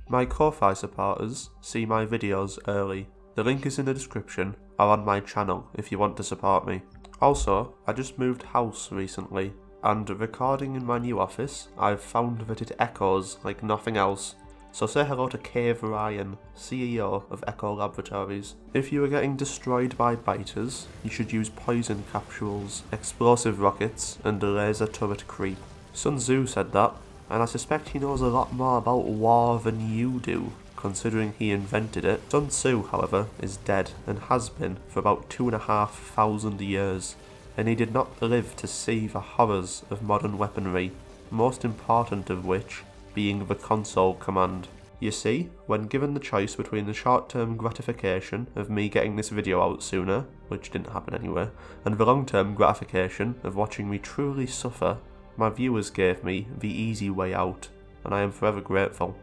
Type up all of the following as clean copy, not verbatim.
My Ko-Fi supporters see my videos early. The link is in the description or on my channel if you want to support me. Also, I just moved house recently, and recording in my new office, I've found that it echoes like nothing else. So say hello to Cave Ryan, CEO of Echo Laboratories. If you are getting destroyed by biters, you should use poison capsules, explosive rockets, and laser turret creep. Sun Tzu said that, and I suspect he knows a lot more about war than you do, considering he invented it. Sun Tzu, however, is dead and has been for about 2,500 years, and he did not live to see the horrors of modern weaponry, most important of which being the console command. You see, when given the choice between the short-term gratification of me getting this video out sooner, which didn't happen anyway, and the long-term gratification of watching me truly suffer, my viewers gave me the easy way out, and I am forever grateful.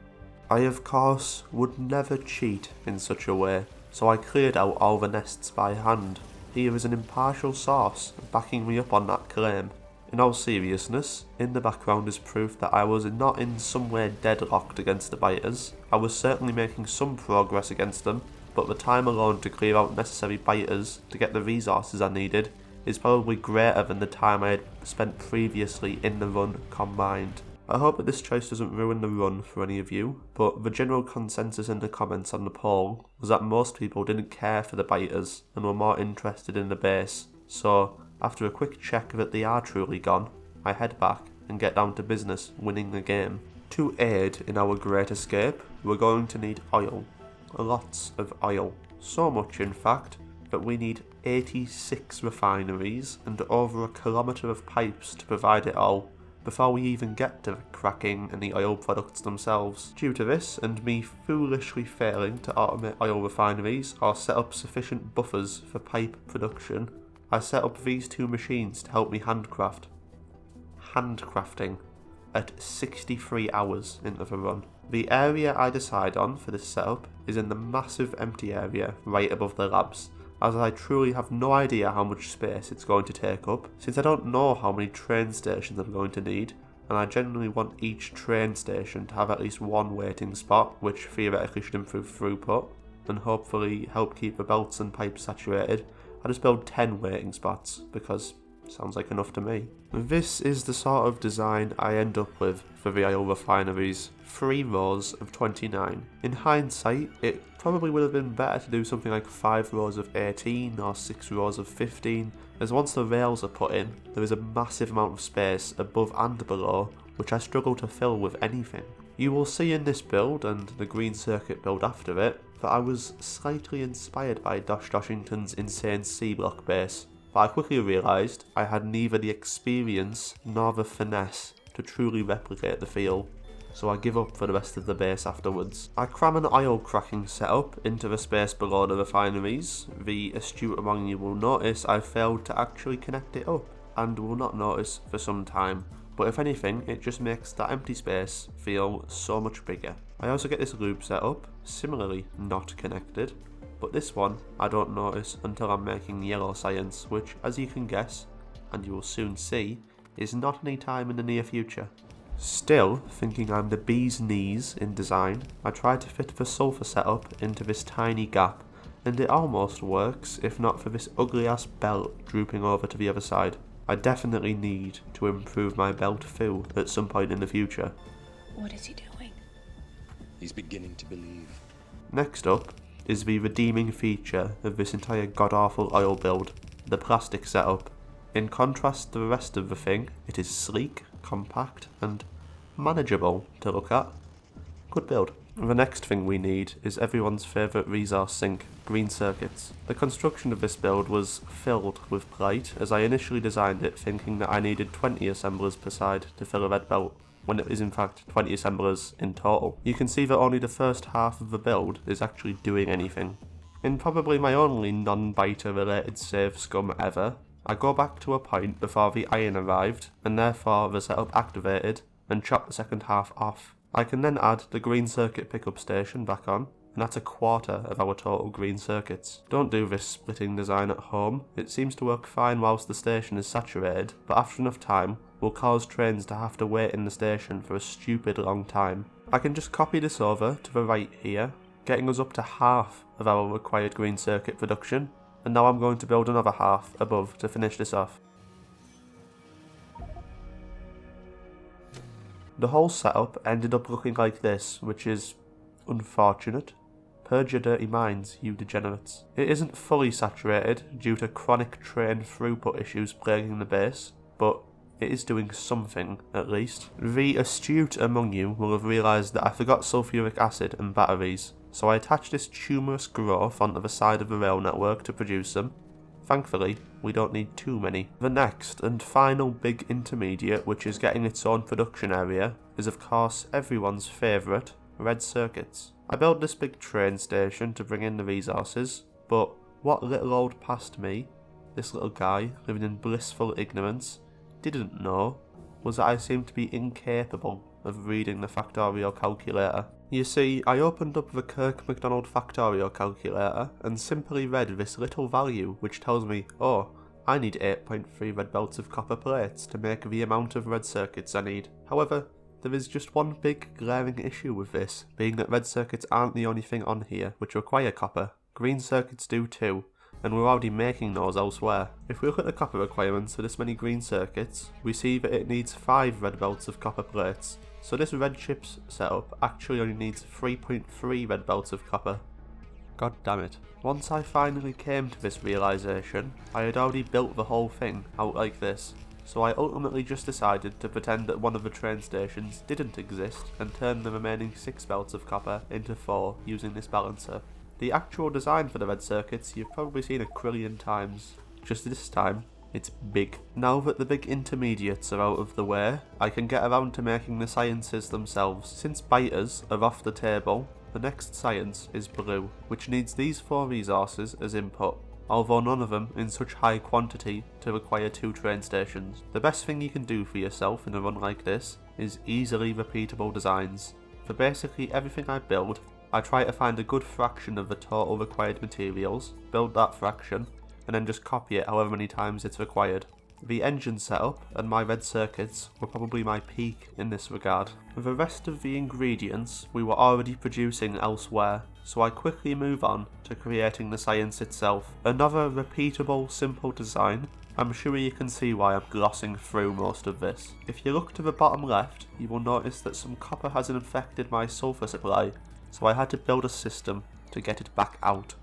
I of course would never cheat in such a way, so I cleared out all the nests by hand. Here is an impartial source backing me up on that claim. In all seriousness, in the background is proof that I was not in some way deadlocked against the biters. I was certainly making some progress against them, but the time alone to clear out necessary biters to get the resources I needed is probably greater than the time I had spent previously in the run combined. I hope that this choice doesn't ruin the run for any of you, but the general consensus in the comments on the poll was that most people didn't care for the biters and were more interested in the base, so after a quick check that they are truly gone, I head back and get down to business winning the game. To aid in our great escape, we're going to need oil. Lots of oil. So much in fact, that we need 86 refineries and over a kilometre of pipes to provide it all, before we even get to the cracking and the oil products themselves. Due to this, and me foolishly failing to automate oil refineries or set up sufficient buffers for pipe production, I set up these two machines to help me handcraft. Handcrafting at 63 hours into the run. The area I decide on for this setup is in the massive empty area right above the labs, as I truly have no idea how much space it's going to take up, since I don't know how many train stations I'm going to need, and I generally want each train station to have at least one waiting spot, which theoretically should improve throughput, and hopefully help keep the belts and pipes saturated. I just build 10 waiting spots, because sounds like enough to me. This is the sort of design I end up with for the oil refineries. 3 rows of 29. In hindsight, it probably would have been better to do something like 5 rows of 18 or 6 rows of 15, as once the rails are put in, there is a massive amount of space above and below, which I struggle to fill with anything. You will see in this build, and the green circuit build after it, that I was slightly inspired by Doshington's insane C-block base, but I quickly realised I had neither the experience nor the finesse to truly replicate the feel, so I give up for the rest of the base afterwards. I cram an oil cracking setup into the space below the refineries. The astute among you will notice I failed to actually connect it up, and will not notice for some time. But if anything, it just makes that empty space feel so much bigger. I also get this loop set up, similarly not connected, but this one I don't notice until I'm making yellow science, which, as you can guess, and you will soon see, is not any time in the near future. Still, thinking I'm the bee's knees in design, I tried to fit the sulfur setup into this tiny gap, and it almost works if not for this ugly ass belt drooping over to the other side. I definitely need to improve my belt foo at some point in the future. What is he doing? He's beginning to believe. Next up is the redeeming feature of this entire god-awful oil build, the plastic setup. In contrast to the rest of the thing, it is sleek, compact, and manageable to look at. Good build. The next thing we need is everyone's favourite resource sink, green circuits. The construction of this build was filled with plight, as I initially designed it thinking that I needed 20 assemblers per side to fill a red belt, when it is in fact 20 assemblers in total. You can see that only the first half of the build is actually doing anything. In probably my only non-biter related save scum ever, I go back to a point before the iron arrived, and therefore the setup activated, and chop the second half off. I can then add the green circuit pickup station back on, and that's a quarter of our total green circuits. Don't do this splitting design at home. It seems to work fine whilst the station is saturated, but after enough time will cause trains to have to wait in the station for a stupid long time. I can just copy this over to the right here, getting us up to half of our required green circuit production, and now I'm going to build another half above to finish this off. The whole setup ended up looking like this, which is unfortunate. Purge your dirty minds, you degenerates. It isn't fully saturated due to chronic train throughput issues plaguing the base, but it is doing something, at least. The astute among you will have realised that I forgot sulfuric acid and batteries, so I attached this tumorous growth onto the side of the rail network to produce them. Thankfully, we don't need too many. The next and final big intermediate, which is getting its own production area, is of course everyone's favourite, red circuits. I built this big train station to bring in the resources, but what little old past me, this little guy living in blissful ignorance, didn't know was that I seemed to be incapable of reading the Factorio calculator. You see, I opened up the Kirk McDonald Factorio calculator and simply read this little value which tells me, oh, I need 8.3 red belts of copper plates to make the amount of red circuits I need. However, there is just one big glaring issue with this, being that red circuits aren't the only thing on here which require copper. Green circuits do too, and we're already making those elsewhere. If we look at the copper requirements for this many green circuits, we see that it needs 5 red belts of copper plates, so this red chips setup actually only needs 3.3 red belts of copper. God damn it. Once I finally came to this realisation, I had already built the whole thing out like this, so I ultimately just decided to pretend that one of the train stations didn't exist and turn the remaining 6 belts of copper into 4 using this balancer. The actual design for the red circuits you've probably seen a trillion times, just this time it's big. Now that the big intermediates are out of the way, I can get around to making the sciences themselves. Since biters are off the table, the next science is blue, which needs these 4 resources as input, although none of them in such high quantity to require 2 train stations. The best thing you can do for yourself in a run like this is easily repeatable designs. For basically everything I build, I try to find a good fraction of the total required materials, build that fraction, and then just copy it however many times it's required. The engine setup and my red circuits were probably my peak in this regard. The rest of the ingredients we were already producing elsewhere, so I quickly move on to creating the science itself. Another repeatable, simple design. I'm sure you can see why I'm glossing through most of this. If you look to the bottom left, you will notice that some copper has infected my sulfur supply, so I had to build a system to get it back out.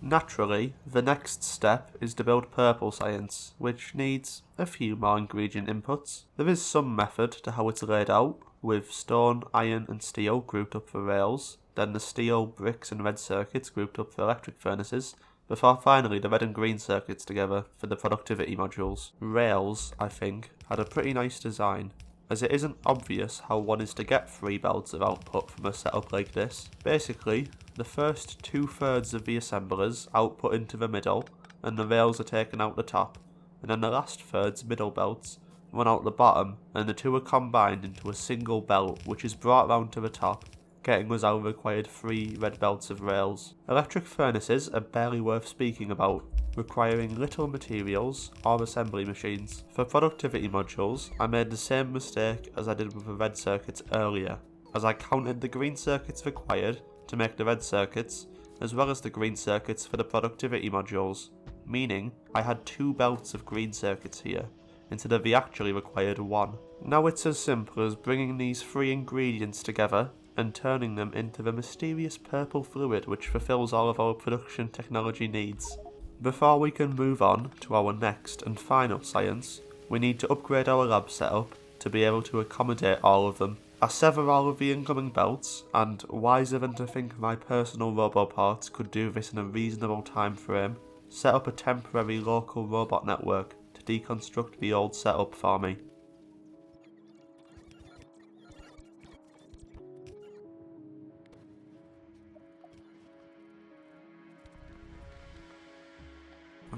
Naturally, the next step is to build purple science, which needs a few more ingredient inputs. There is some method to how it's laid out, with stone, iron and steel grouped up for rails, then the steel, bricks and red circuits grouped up for electric furnaces, before finally the red and green circuits together for the productivity modules. Rails, I think, had a pretty nice design, as it isn't obvious how one is to get 3 belts of output from a setup like this. Basically, the first 2/3 of the assemblers output into the middle, and the rails are taken out the top, and then the last third's middle belts run out the bottom, and the two are combined into a single belt which is brought round to the top, getting us our required 3 red belts of rails. Electric furnaces are barely worth speaking about, requiring little materials or assembly machines. For productivity modules, I made the same mistake as I did with the red circuits earlier, as I counted the green circuits required to make the red circuits, as well as the green circuits for the productivity modules, meaning I had 2 belts of green circuits here, instead of the actually required 1. Now it's as simple as bringing these 3 ingredients together and turning them into the mysterious purple fluid which fulfills all of our production technology needs. Before we can move on to our next and final science, we need to upgrade our lab setup to be able to accommodate all of them. I sever all of the incoming belts, and wiser than to think my personal roboparts could do this in a reasonable time frame, set up a temporary local robot network to deconstruct the old setup for me.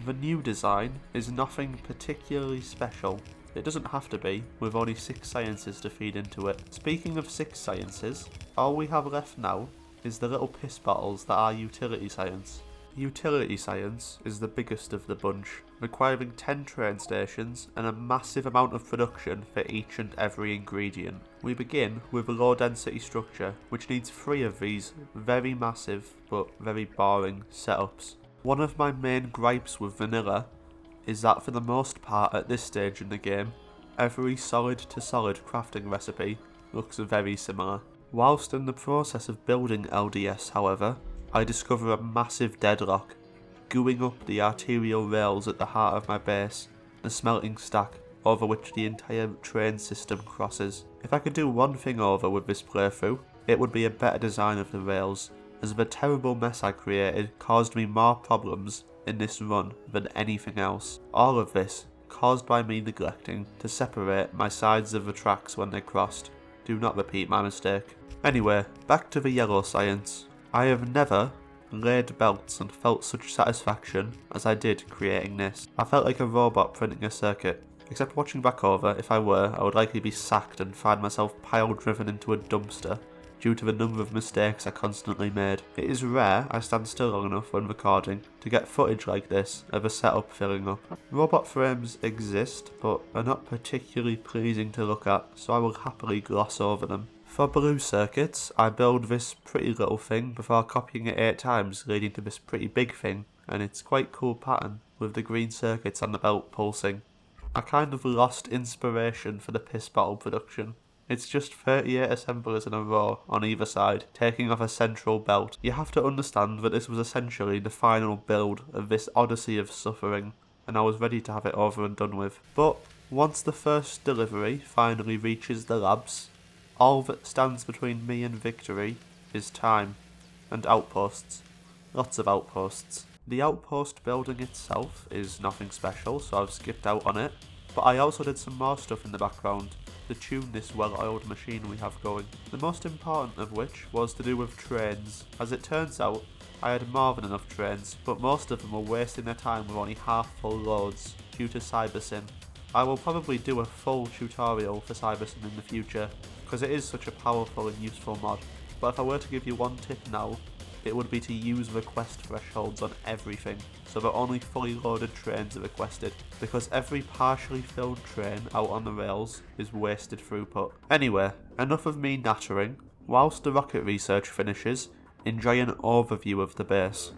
The new design is nothing particularly special. It doesn't have to be, with only 6 sciences to feed into it. Speaking of 6 sciences, all we have left now is the little piss bottles that are utility science. Utility science is the biggest of the bunch, requiring 10 train stations and a massive amount of production for each and every ingredient. We begin with a low density structure which needs 3 of these very massive but very boring setups. One of my main gripes with vanilla is that for the most part at this stage in the game, every solid to solid crafting recipe looks very similar. Whilst in the process of building LDS, however, I discover a massive deadlock, gooing up the arterial rails at the heart of my base, the smelting stack over which the entire train system crosses. If I could do one thing over with this playthrough, it would be a better design of the rails, as the terrible mess I created caused me more problems in this run than anything else. All of this caused by me neglecting to separate my sides of the tracks when they crossed. Do not repeat my mistake. Anyway, back to the yellow science. I have never laid belts and felt such satisfaction as I did creating this. I felt like a robot printing a circuit. Except watching back over, if I were, I would likely be sacked and find myself pile driven into a dumpster due to the number of mistakes I constantly made. It is rare I stand still long enough when recording to get footage like this of a setup filling up. Robot frames exist, but are not particularly pleasing to look at, so I will happily gloss over them. For blue circuits, I build this pretty little thing before copying it 8 times, leading to this pretty big thing, and it's quite cool pattern with the green circuits on the belt pulsing. I kind of lost inspiration for the piss bottle production. It's just 38 assemblers in a row on either side, taking off a central belt. You have to understand that this was essentially the final build of this odyssey of suffering, and I was ready to have it over and done with. But once the first delivery finally reaches the labs, all that stands between me and victory is time and outposts. Lots of outposts. The outpost building itself is nothing special, so I've skipped out on it, but I also did some more stuff in the background to tune this well-oiled machine we have going. The most important of which was to do with trains. As it turns out, I had more than enough trains, but most of them were wasting their time with only half full loads due to cybersyn. I will probably do a full tutorial for cybersyn in the future, because it is such a powerful and useful mod, but if I were to give you one tip now, it would be to use request thresholds on everything, so that only fully loaded trains are requested, because every partially filled train out on the rails is wasted throughput. Anyway, enough of me nattering. Whilst the rocket research finishes, enjoy an overview of the base.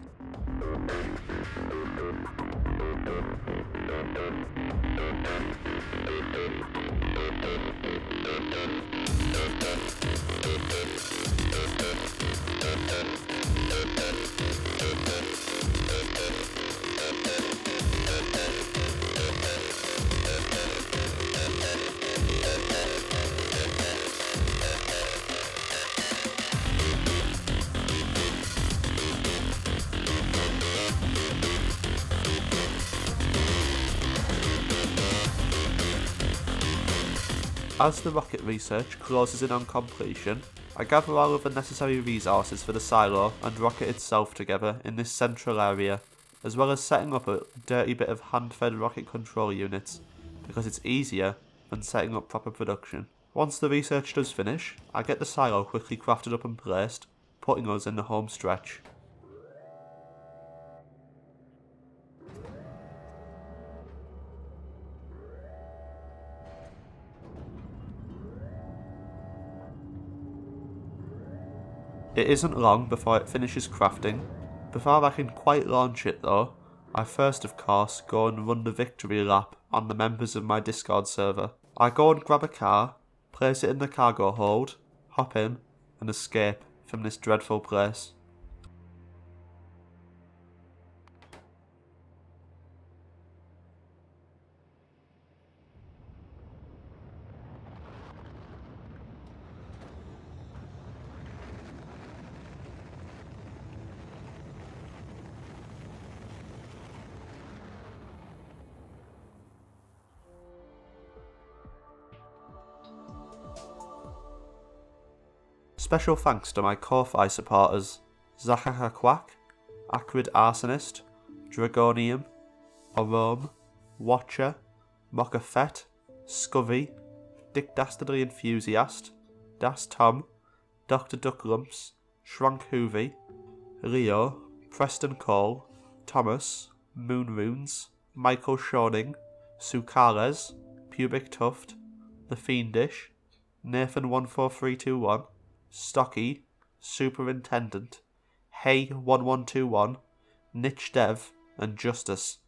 As the rocket research closes in on completion, I gather all of the necessary resources for the silo and rocket itself together in this central area, as well as setting up a dirty bit of hand-fed rocket control units, because it's easier than setting up proper production. Once the research does finish, I get the silo quickly crafted up and placed, putting us in the home stretch. It isn't long before it finishes crafting. Before I can quite launch it though, I first of course go and run the victory lap on the members of my Discord server. I go and grab a car, place it in the cargo hold, hop in, and escape from this dreadful place. Special thanks to my Ko-Fi supporters, Zachakaquack, Acrid Arsonist, Dragonium, Orome, Watcher, Mockafett, Scovey, Dick Dastardly Enthusiast, Das Tom, Dr. Ducklumps, Shrank Hoovy, Leo, Preston Cole, Thomas, Moon Runes, Michael Schoening, Sukales, Pubic Tuft, The Fiendish, Nathan14321, Stocky, Superintendent, Hey1121, Niche Dev, and Justice.